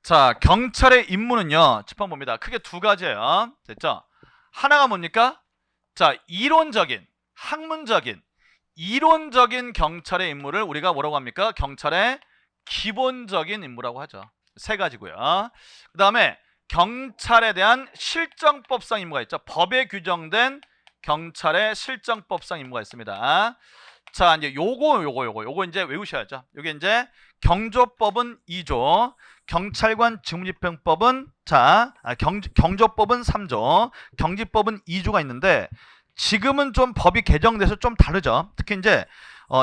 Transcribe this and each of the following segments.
자, 경찰의 임무는요, 짚어 봅니다. 크게 두 가지예요. 됐죠? 하나가 뭡니까? 자, 이론적인, 학문적인, 이론적인 경찰의 임무를 우리가 뭐라고 합니까? 경찰의 기본적인 임무라고 하죠. 세 가지고요. 그 다음에 경찰에 대한 실정법상 임무가 있죠. 법에 규정된 경찰의 실정법상 임무가 있습니다. 자, 이제 요거 이제 외우셔야죠. 요게 이제 경조법은 2조, 경찰관 직무집행법은 경조법은 3조, 경지법은 2조가 있는데 지금은 좀 법이 개정돼서 좀 다르죠. 특히 이제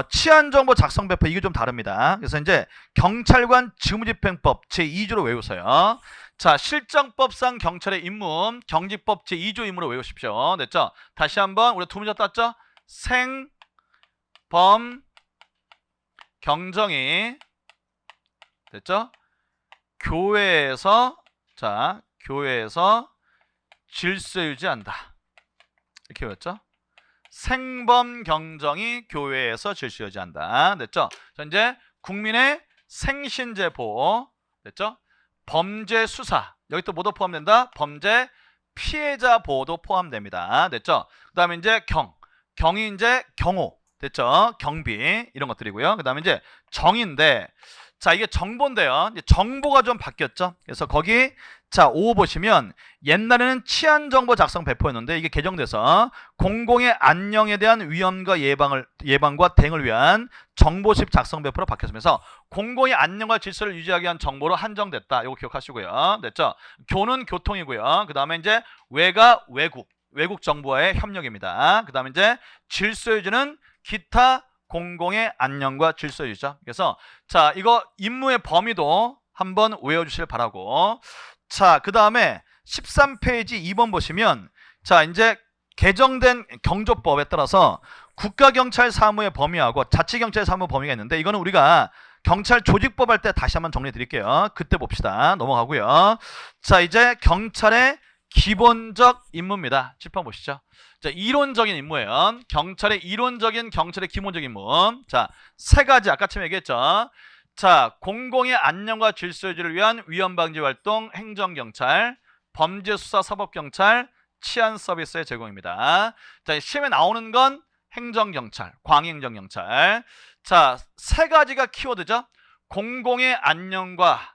치안정보 작성 배포 이게 좀 다릅니다. 그래서 이제 경찰관 직무집행법 제2조로 외우세요. 자, 실정법상 경찰의 임무, 경지법 제2조 임무로 외우십시오. 됐죠? 다시 한번 우리 두 문제 땄죠? 생, 범, 경정이 됐죠? 교회에서 질서 유지한다. 이렇게 외웠죠? 생범 경정이 교회에서 질서 유지한다. 됐죠? 자, 이제 국민의 생신제 보호. 됐죠? 범죄 수사. 여기 또 뭐도 포함된다? 범죄 피해자 보호도 포함됩니다. 됐죠? 그다음에 이제 경이 이제 경호. 됐죠? 경비 이런 것들이고요. 그다음에 이제 정인데 자, 이게 정보인데요. 이제 정보가 좀 바뀌었죠. 그래서 거기 자, 5 보시면 옛날에는 치안 정보 작성 배포였는데 이게 개정돼서 공공의 안녕에 대한 위험과 예방과 대응을 위한 정보식 작성 배포로 바뀌었으면서 공공의 안녕과 질서를 유지하기 위한 정보로 한정됐다. 이거 기억하시고요. 됐죠? 교는 교통이고요. 그다음에 이제 외가 외국 정부와의 협력입니다. 그다음에 이제 질서 유지는 기타 공공의 안녕과 질서 유지죠. 그래서 자, 이거 임무의 범위도 한번 외워주실 바라고. 자, 그 다음에 13페이지 2번 보시면 자, 이제 개정된 경조법에 따라서 국가경찰 사무의 범위하고 자치경찰 사무 범위가 있는데 이거는 우리가 경찰 조직법 할 때 다시 한번 정리해 드릴게요. 그때 봅시다. 넘어가고요. 자, 이제 경찰의 기본적 임무입니다. 짚어보시죠. 자, 이론적인 임무예요. 경찰의 이론적인 경찰의 기본적인 임무. 자, 세 가지 아까 처음 얘기했죠. 자, 공공의 안녕과 질서 유지를 위한 위험 방지 활동 행정경찰, 범죄 수사 사법경찰, 치안 서비스의 제공입니다. 자, 시험에 나오는 건 행정경찰, 광행정경찰. 자, 세 가지가 키워드죠. 공공의 안녕과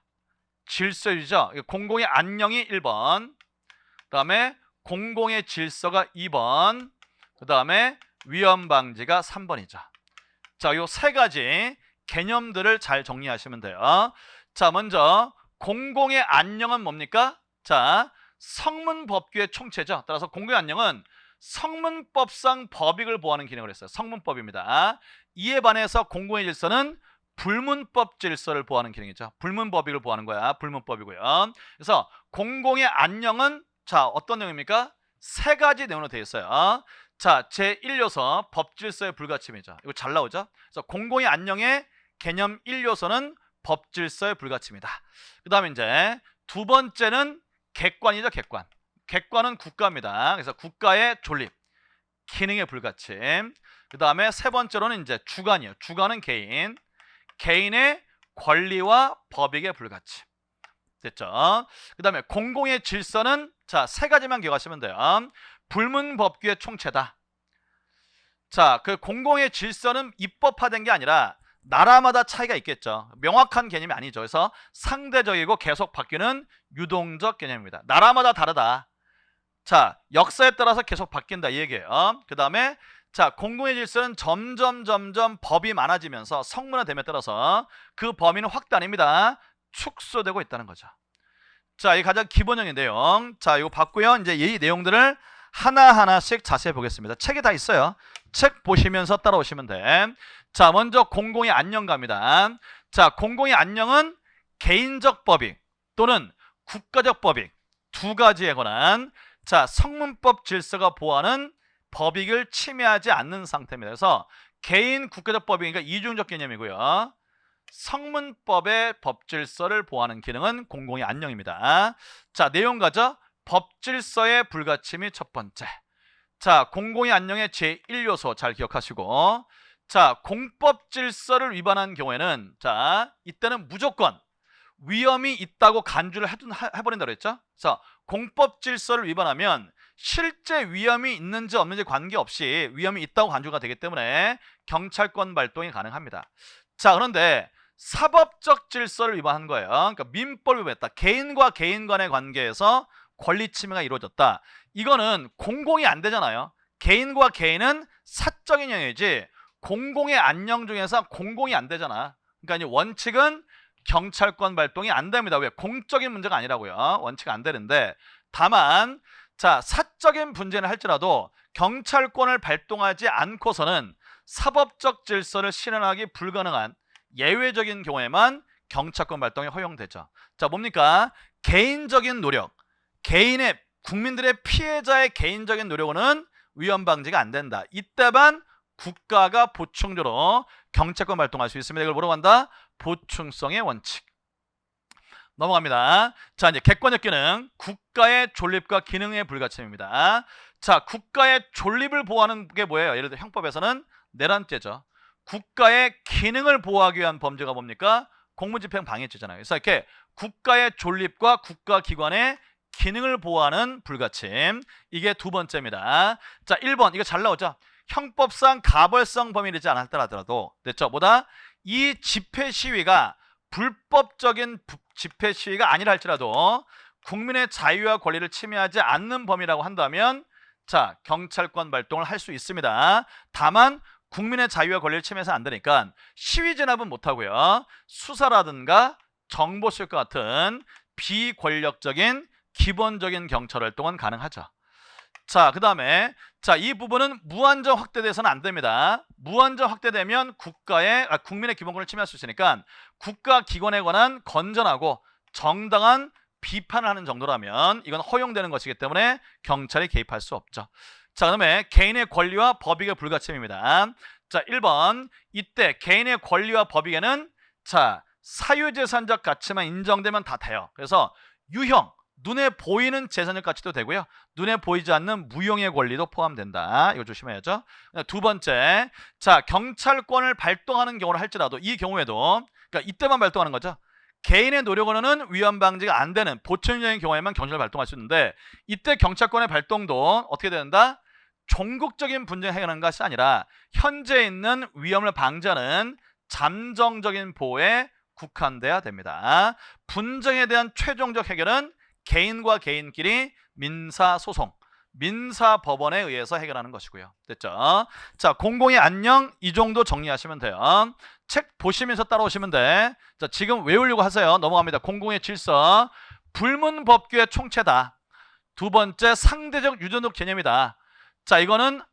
질서 유지죠. 공공의 안녕이 1번. 그 다음에 공공의 질서가 2번, 그 다음에 위험 방지가 3번이죠. 자, 요 세 가지 개념들을 잘 정리하시면 돼요. 자, 먼저 공공의 안녕은 뭡니까? 자, 성문법규의 총체죠. 따라서 공공의 안녕은 성문법상 법익을 보호하는 기능을 했어요. 성문법입니다. 이에 반해서 공공의 질서는 불문법 질서를 보호하는 기능이죠. 불문법익을 보호하는 거야. 불문법이고요. 그래서 공공의 안녕은 자, 어떤 내용입니까? 세 가지 내용으로 되어 있어요. 자, 제1요소 법질서의 불가침이죠. 이거 잘 나오죠? 그래서 공공의 안녕의 개념 1요소는 법질서의 불가침이다. 그 다음에 이제 두 번째는 객관이죠. 객관은 국가입니다. 그래서 국가의 존립, 기능의 불가침. 그 다음에 세 번째로는 이제 주관이에요. 주관은 개인의 권리와 법익의 불가침. 됐죠? 그 다음에 공공의 질서는 자, 세 가지만 기억하시면 돼요. 불문법규의 총체다. 자, 그 공공의 질서는 입법화된 게 아니라 나라마다 차이가 있겠죠. 명확한 개념이 아니죠. 그래서 상대적이고 계속 바뀌는 유동적 개념입니다. 나라마다 다르다. 자, 역사에 따라서 계속 바뀐다 이 얘기예요. 그 다음에 자, 공공의 질서는 점점 법이 많아지면서 성문화됨에 따라서 그 범위는 확대 아닙니다. 축소되고 있다는 거죠. 자, 이 가장 기본적인 내용. 자, 이거 봤고요. 이제 이 내용들을 하나하나씩 자세히 보겠습니다. 책에 다 있어요. 책 보시면서 따라오시면 돼. 자, 먼저 공공의 안녕가입니다. 자, 공공의 안녕은 개인적 법익 또는 국가적 법익 두 가지에 관한 자, 성문법 질서가 보호하는 법익을 침해하지 않는 상태입니다. 그래서 개인 국가적 법익이니까 이중적 개념이고요. 성문법의 법질서를 보호하는 기능은 공공의 안녕입니다. 자, 내용 가죠. 법질서의 불가침이 첫 번째. 자, 공공의 안녕의 제1요소 잘 기억하시고 자, 공법 질서를 위반한 경우에는 자, 이때는 무조건 위험이 있다고 간주를 해버린다고 그랬죠. 그래서 공법 질서를 위반하면 실제 위험이 있는지 없는지 관계없이 위험이 있다고 간주가 되기 때문에 경찰권 발동이 가능합니다. 자, 그런데 사법적 질서를 위반한 거예요. 그러니까 민법을 위반했다. 개인과 개인 간의 관계에서 권리 침해가 이루어졌다. 이거는 공공이 안 되잖아요. 개인과 개인은 사적인 영역이지 공공의 안녕 중에서 공공이 안 되잖아. 그러니까 이 원칙은 경찰권 발동이 안 됩니다. 왜? 공적인 문제가 아니라고요. 원칙 안 되는데 다만 자, 사적인 문제는 할지라도 경찰권을 발동하지 않고서는 사법적 질서를 실현하기 불가능한 예외적인 경우에만 경찰권 발동이 허용되죠. 자, 뭡니까? 개인적인 노력, 개인의 국민들의 피해자의 개인적인 노력은 위험 방지가 안 된다. 이때만 국가가 보충적으로 경찰권 발동할 수 있습니다. 이걸 뭐라고 한다? 보충성의 원칙. 넘어갑니다. 자, 이제 객관적 기능, 국가의 존립과 기능의 불가침입니다. 자, 국가의 존립을 보호하는 게 뭐예요? 예를 들어 형법에서는 내란죄죠. 국가의 기능을 보호하기 위한 범죄가 뭡니까? 공무집행 방해죄잖아요. 그래서 이렇게 국가의 존립과 국가기관의 기능을 보호하는 불가침, 이게 두 번째입니다. 자, 1번 이거 잘 나오죠? 형법상 가벌성 범위이지 않았더라도 됐죠? 뭐다? 이 집회 시위가 불법적인 집회 시위가 아니라 할지라도 국민의 자유와 권리를 침해하지 않는 범위라고 한다면 자, 경찰권 발동을 할 수 있습니다. 다만 국민의 자유와 권리를 침해해서 안 되니까 시위 진압은 못하고요. 수사라든가 정보수집과 같은 비권력적인 기본적인 경찰 활동은 가능하죠. 자, 그 다음에 자, 이 부분은 무한정 확대돼서는 안 됩니다. 무한정 확대되면 국민의 기본권을 침해할 수 있으니까 국가기관에 관한 건전하고 정당한 비판을 하는 정도라면 이건 허용되는 것이기 때문에 경찰이 개입할 수 없죠. 자, 그 다음에 개인의 권리와 법익의 불가침입니다. 자, 1번 이때 개인의 권리와 법익에는 자, 사유재산적 가치만 인정되면 다 돼요. 그래서 유형, 눈에 보이는 재산적 가치도 되고요. 눈에 보이지 않는 무형의 권리도 포함된다. 이거 조심해야죠. 두 번째, 자, 경찰권을 발동하는 경우를 할지라도 이 경우에도 그러니까 이때만 발동하는 거죠. 개인의 노력으로는 위험 방지가 안 되는 보충적인 경우에만 경찰을 발동할 수 있는데 이때 경찰권의 발동도 어떻게 된다? 종국적인 분쟁을 해결하는 것이 아니라 현재 있는 위험을 방지하는 잠정적인 보호에 국한돼야 됩니다. 분쟁에 대한 최종적 해결은 개인과 개인끼리 민사소송, 민사법원에 의해서 해결하는 것이고요. 됐죠? 자, 공공의 안녕 이 정도 정리하시면 돼요. 책 보시면서 따라오시면 돼. 자, 지금 외우려고 하세요. 넘어갑니다. 공공의 질서, 불문법규의 총체다. 두 번째, 상대적 유전적 개념이다. 자, 이거는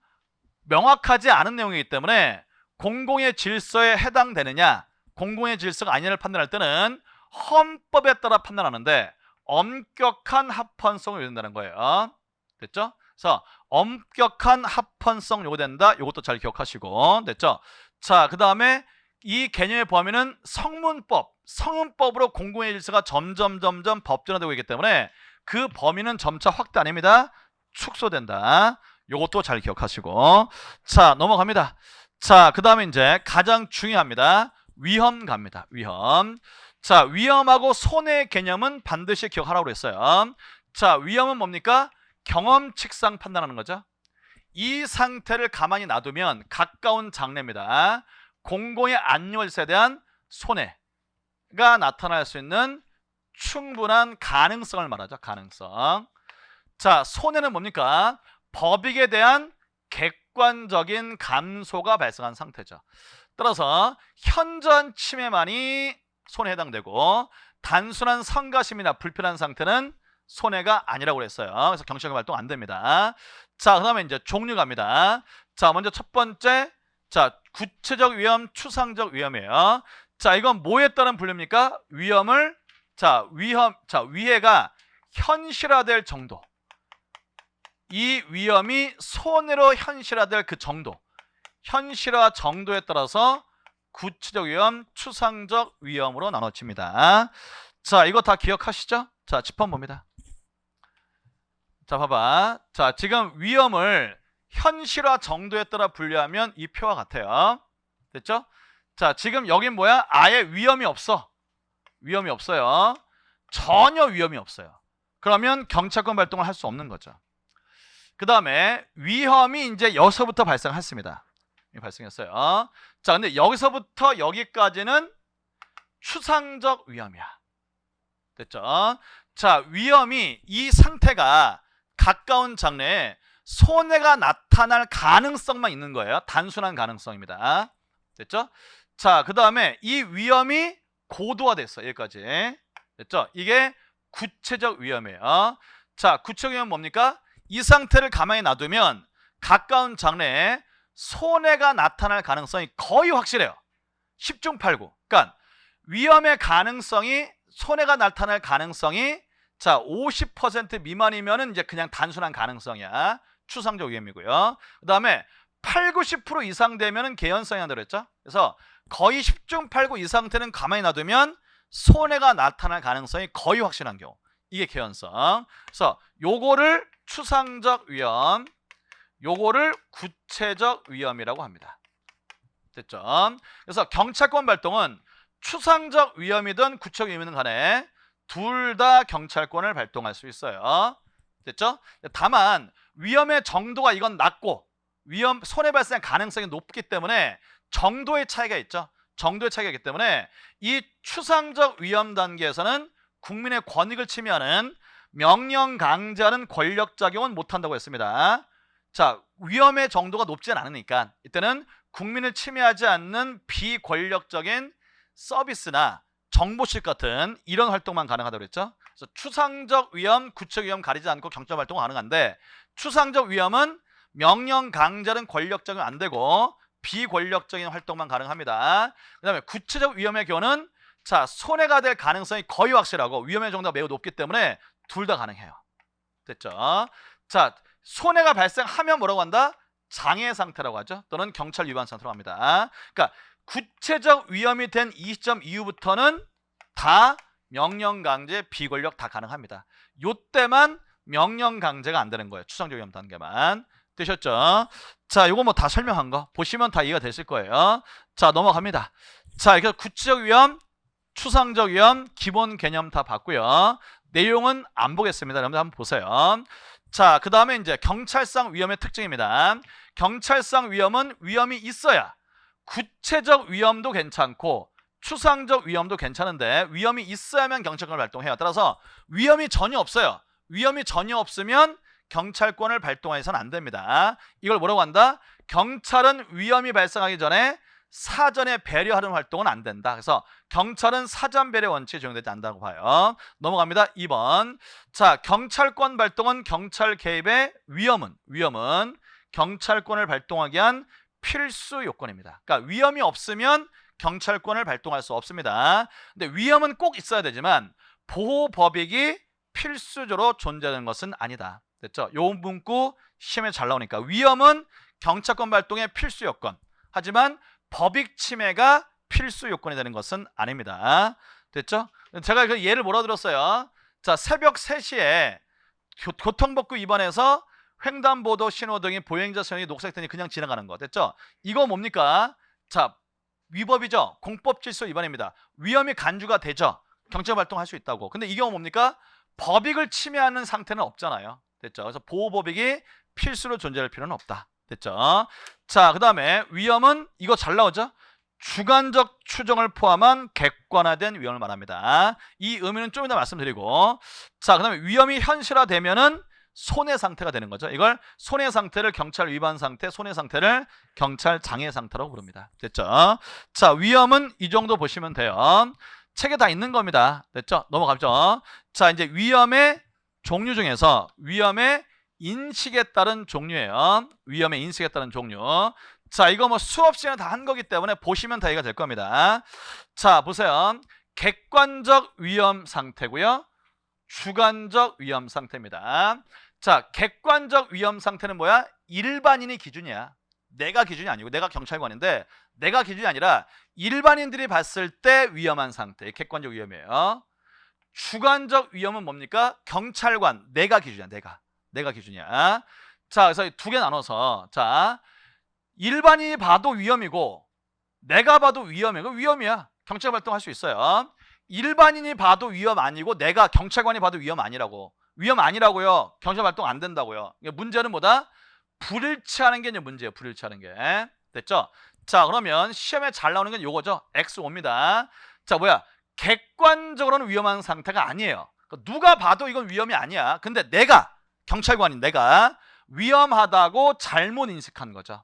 명확하지 않은 내용이기 때문에 공공의 질서에 해당되느냐, 공공의 질서가 아니냐를 판단할 때는 헌법에 따라 판단하는데 엄격한 합헌성을 요구된다는 거예요. 됐죠? 그래서 엄격한 합헌성 요구된다. 이것도 잘 기억하시고 됐죠? 자, 그 다음에 이 개념의 범위는 성문법, 성문법으로 공공의 질서가 점점 법전화되고 있기 때문에 그 범위는 점차 확대 아닙니다. 축소된다. 요것도 잘 기억하시고 자, 넘어갑니다. 자, 그 다음에 이제 가장 중요합니다. 위험 갑니다. 위험. 자, 위험하고 손해의 개념은 반드시 기억하라고 그랬어요. 자, 위험은 뭡니까? 경험칙상 판단하는 거죠. 이 상태를 가만히 놔두면 가까운 장래입니다. 공공의 안녕질서에 대한 손해가 나타날 수 있는 충분한 가능성을 말하죠. 가능성. 자, 손해는 뭡니까? 법익에 대한 객관적인 감소가 발생한 상태죠. 따라서 현저한 침해만이 손해에 해당되고 단순한 성가심이나 불편한 상태는 손해가 아니라고 그랬어요. 그래서 경찰권 발동 안 됩니다. 자, 그 다음에 이제 종류 갑니다. 자, 먼저 첫 번째, 자, 구체적 위험, 추상적 위험이에요. 자, 이건 뭐에 따른 분류입니까? 위험을, 자, 위해가 현실화될 정도. 이 위험이 손해로 현실화될 그 정도. 현실화 정도에 따라서 구체적 위험, 추상적 위험으로 나눠집니다. 자, 이거 다 기억하시죠? 자, 짚어 봅니다. 자, 봐봐. 자, 지금 위험을 현실화 정도에 따라 분류하면 이 표와 같아요. 됐죠? 자, 지금 여긴 뭐야? 아예 위험이 없어. 위험이 없어요. 전혀 위험이 없어요. 그러면 경찰권 발동을 할 수 없는 거죠. 그 다음에 위험이 이제 여기서부터 발생했습니다. 발생했어요. 자, 근데 여기서부터 여기까지는 추상적 위험이야. 됐죠? 자, 위험이 이 상태가 가까운 장래에 손해가 나타날 가능성만 있는 거예요. 단순한 가능성입니다. 됐죠? 자, 그 다음에 이 위험이 고도화됐어. 여기까지. 됐죠? 이게 구체적 위험이에요. 자, 구체적 위험은 뭡니까? 이 상태를 가만히 놔두면 가까운 장래에 손해가 나타날 가능성이 거의 확실해요. 10중 8구. 그러니까 위험의 가능성이, 손해가 나타날 가능성이 자 50% 미만이면은 이제 그냥 단순한 가능성이야. 추상적 위험이고요. 그 다음에 8, 90% 이상 되면은 개연성이 한다고 그랬죠. 그래서 거의 10중 8구 이 상태는 가만히 놔두면 손해가 나타날 가능성이 거의 확실한 경우, 이게 개연성. 그래서 요거를 추상적 위험, 요거를 구체적 위험이라고 합니다. 됐죠? 그래서 경찰권 발동은 추상적 위험이든 구체적 위험이든 간에 둘 다 경찰권을 발동할 수 있어요. 됐죠? 다만 위험의 정도가 이건 낮고 위험, 손해 발생 가능성이 높기 때문에 정도의 차이가 있죠. 정도의 차이가 있기 때문에 이 추상적 위험 단계에서는 국민의 권익을 침해하는 명령 강제하는 권력 작용은 못한다고 했습니다. 자, 위험의 정도가 높진 않으니까 이때는 국민을 침해하지 않는 비권력적인 서비스나 정보실 같은 이런 활동만 가능하다고 그랬죠. 그래서 추상적 위험, 구체적 위험 가리지 않고 경찰 활동은 가능한데, 추상적 위험은 명령 강제는 권력 작용 안 되고 비권력적인 활동만 가능합니다. 그 다음에 구체적 위험의 경우는 자, 손해가 될 가능성이 거의 확실하고 위험의 정도가 매우 높기 때문에 둘 다 가능해요. 됐죠? 자, 손해가 발생하면 뭐라고 한다? 장애 상태라고 하죠. 또는 경찰 위반 상태라고 합니다. 그러니까 구체적 위험이 된 이 시점 이후부터는 다 명령 강제, 비권력 다 가능합니다. 요때만 명령 강제가 안 되는 거예요. 추상적 위험 단계만. 되셨죠? 자, 요거 뭐 다 설명한 거 보시면 다 이해가 되실 거예요. 자, 넘어갑니다. 자, 이렇게 구체적 위험, 추상적 위험 기본 개념 다 봤고요. 내용은 안 보겠습니다. 여러분들 한번 보세요. 자, 그 다음에 이제 경찰상 위험의 특징입니다. 경찰상 위험은 위험이 있어야 구체적 위험도 괜찮고 추상적 위험도 괜찮은데 위험이 있어야만 경찰권을 발동해요. 따라서 위험이 전혀 없어요. 위험이 전혀 없으면 경찰권을 발동해서는 안 됩니다. 이걸 뭐라고 한다? 경찰은 위험이 발생하기 전에 사전에 배려하는 활동은 안 된다. 그래서 경찰은 사전 배려 원칙에 적용되지 않는다고 봐요. 넘어갑니다. 2번. 자, 경찰권 발동은 경찰 개입의 위험은 경찰권을 발동하기 위한 필수 요건입니다. 그러니까 위험이 없으면 경찰권을 발동할 수 없습니다. 근데 위험은 꼭 있어야 되지만 보호법익이 필수적으로 존재하는 것은 아니다. 됐죠? 요 문구 시험에 잘 나오니까 위험은 경찰권 발동의 필수 요건, 하지만 법익 침해가 필수 요건이 되는 것은 아닙니다. 됐죠? 제가 그 예를 뭐라 들었어요? 자, 새벽 3시에 교통법규 위반해서 횡단보도 신호등이 보행자 신호등이 녹색등이 그냥 지나가는 거. 됐죠? 이거 뭡니까? 자, 위법이죠. 공법질서 위반입니다. 위험이 간주가 되죠. 경찰 발동할 수 있다고. 근데 이 경우 뭡니까? 법익을 침해하는 상태는 없잖아요. 됐죠? 그래서 보호법익이 필수로 존재할 필요는 없다. 됐죠? 자, 그 다음에 위험은 이거 잘 나오죠? 주관적 추정을 포함한 객관화된 위험을 말합니다. 이 의미는 좀 이따 말씀드리고, 자, 그 다음에 위험이 현실화되면은 손해 상태가 되는 거죠. 이걸 손해 상태를 경찰 위반 상태, 손해 상태를 경찰 장애 상태라고 부릅니다. 됐죠? 자, 위험은 이 정도 보시면 돼요. 책에 다 있는 겁니다. 됐죠? 넘어가죠. 자, 이제 위험의 종류 중에서 위험의 인식에 따른 종류예요. 위험의 인식에 따른 종류. 자, 이거 뭐 수업 시간에 다 한 거기 때문에 보시면 다 이해가 될 겁니다. 자, 보세요. 객관적 위험 상태고요. 주관적 위험 상태입니다. 자, 객관적 위험 상태는 뭐야? 일반인이 기준이야. 내가 기준이 아니고, 내가 경찰관인데 내가 기준이 아니라 일반인들이 봤을 때 위험한 상태, 객관적 위험이에요. 주관적 위험은 뭡니까? 경찰관, 내가 기준이야. 내가 기준이야. 자, 그래서 두 개 나눠서, 자, 일반인이 봐도 위험이고 내가 봐도 위험이고, 위험이야. 경찰 발동할 수 있어요. 일반인이 봐도 위험 아니고 내가 경찰관이 봐도 위험 아니라고. 위험 아니라고요. 경찰 발동 안 된다고요. 문제는 뭐다? 불일치하는 게 이제 문제예요. 불일치하는 게. 됐죠? 자, 그러면 시험에 잘 나오는 건 요거죠. X5입니다. 자, 뭐야? 객관적으로는 위험한 상태가 아니에요. 누가 봐도 이건 위험이 아니야. 근데 내가, 경찰관인 내가 위험하다고 잘못 인식한 거죠.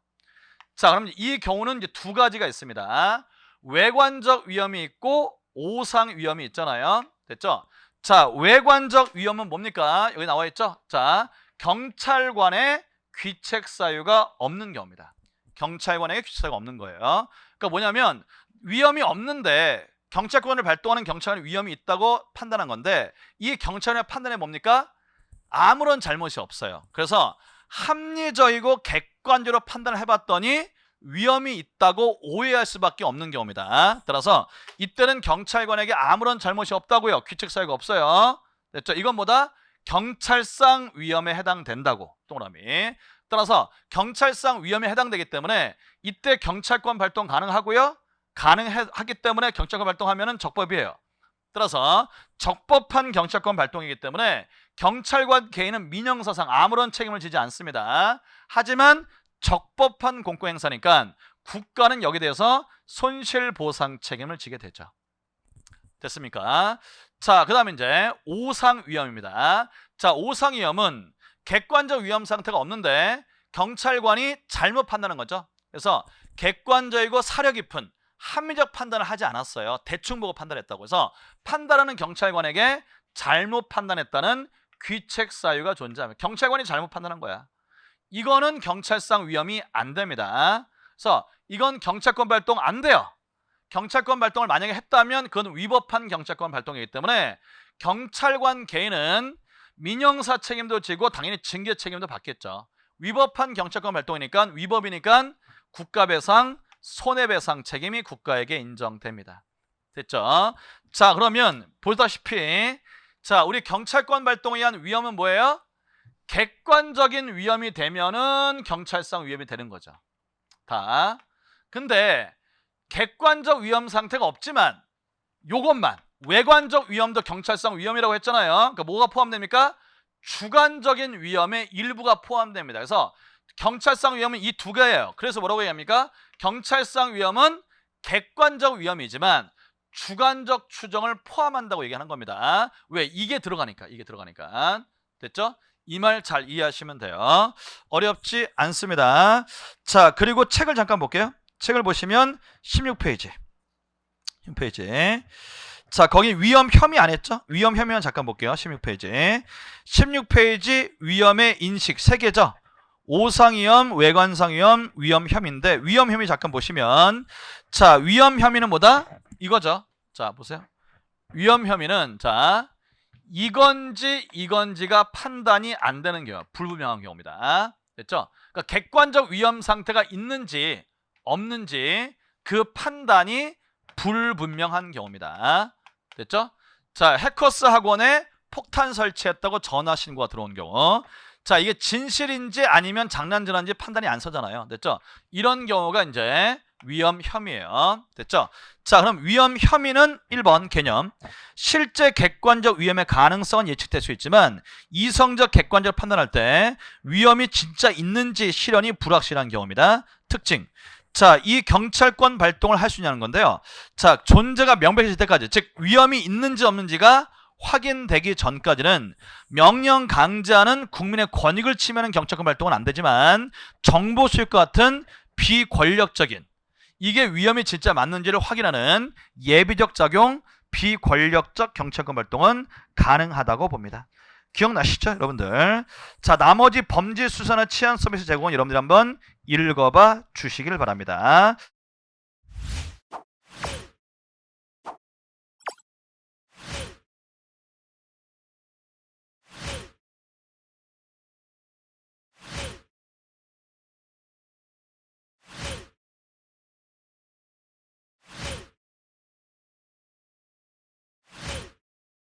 자, 그럼 이 경우는 이제 두 가지가 있습니다. 외관적 위험이 있고 오상 위험이 있잖아요. 됐죠? 자, 외관적 위험은 뭡니까? 여기 나와 있죠? 자, 경찰관의 귀책 사유가 없는 경우입니다. 경찰관에게 귀책 사유가 없는 거예요. 그러니까 뭐냐면 위험이 없는데 경찰권을 발동하는 경찰관이 위험이 있다고 판단한 건데 이 경찰관의 판단이 뭡니까? 아무런 잘못이 없어요. 그래서 합리적이고 객관적으로 판단을 해봤더니 위험이 있다고 오해할 수밖에 없는 경우입니다. 따라서 이때는 경찰관에게 아무런 잘못이 없다고요. 귀책 사유가 없어요. 됐죠? 이건 뭐다? 경찰상 위험에 해당된다고. 동그라미. 따라서 경찰상 위험에 해당되기 때문에 이때 경찰권 발동 가능하고요. 가능하기 때문에 경찰권 발동하면은 적법이에요. 따라서 적법한 경찰권 발동이기 때문에 경찰관 개인은 민형사상 아무런 책임을 지지 않습니다. 하지만 적법한 공권행사니까 국가는 여기에 대해서 손실보상 책임을 지게 되죠. 됐습니까? 자, 그 다음에 이제 오상위험입니다. 자, 오상위험은 객관적 위험 상태가 없는데 경찰관이 잘못 판단한 거죠. 그래서 객관적이고 사려 깊은 합리적 판단을 하지 않았어요. 대충 보고 판단했다고 해서 판단하는 경찰관에게 잘못 판단했다는 귀책 사유가 존재합니다. 경찰관이 잘못 판단한 거야. 이거는 경찰상 위험이 안 됩니다. 그래서 이건 경찰권 발동 안 돼요. 경찰권 발동을 만약에 했다면 그건 위법한 경찰권 발동이기 때문에 경찰관 개인은 민형사 책임도 지고 당연히 징계 책임도 받겠죠. 위법한 경찰권 발동이니까 위법이니까 국가배상, 손해배상 책임이 국가에게 인정됩니다. 됐죠? 자, 그러면 보다시피 자, 우리 경찰권 발동에 의한 위험은 뭐예요? 객관적인 위험이 되면은 경찰상 위험이 되는 거죠. 다. 근데 객관적 위험 상태가 없지만 요것만 외관적 위험도 경찰상 위험이라고 했잖아요. 그러니까 뭐가 포함됩니까? 주관적인 위험의 일부가 포함됩니다. 그래서 경찰상 위험은 이 두 개예요. 그래서 뭐라고 얘기합니까? 경찰상 위험은 객관적 위험이지만 주관적 추정을 포함한다고 얘기하는 겁니다. 왜? 이게 들어가니까. 됐죠? 이 말 잘 이해하시면 돼요. 어렵지 않습니다. 자, 그리고 책을 잠깐 볼게요. 책을 보시면 16페이지. 자, 거기 위험 혐의 안 했죠? 위험 혐의만 잠깐 볼게요. 16페이지. 16페이지 위험의 인식 3개죠. 오상위험, 외관상위험, 위험 혐의인데 위험 혐의 잠깐 보시면 자, 위험 혐의는 뭐다? 이거죠. 자, 보세요. 위험 혐의는 자, 이건지가 판단이 안 되는 경우, 불분명한 경우입니다. 됐죠? 그러니까 객관적 위험 상태가 있는지 없는지 그 판단이 불분명한 경우입니다. 됐죠? 자, 해커스 학원에 폭탄 설치했다고 전화 신고가 들어온 경우. 자, 이게 진실인지 아니면 장난질한지 판단이 안 서잖아요. 됐죠? 이런 경우가 이제 위험 혐의예요. 됐죠? 자, 그럼 위험 혐의는 1번 개념. 실제 객관적 위험의 가능성은 예측될 수 있지만 이성적 객관적 판단할 때 위험이 진짜 있는지 실현이 불확실한 경우입니다. 특징. 자, 이 경찰권 발동을 할 수 있냐는 건데요. 자, 존재가 명백해질 때까지, 즉 위험이 있는지 없는지가 확인되기 전까지는 명령 강제하는 국민의 권익을 침해하는 경찰권 발동은 안 되지만 정보 수익과 같은 비권력적인 이게 위험이 진짜 맞는지를 확인하는 예비적 작용, 비권력적 경찰권 발동은 가능하다고 봅니다. 기억나시죠, 여러분들? 자, 나머지 범죄 수사나 치안 서비스 제공은 여러분들이 한번 읽어봐 주시길 바랍니다.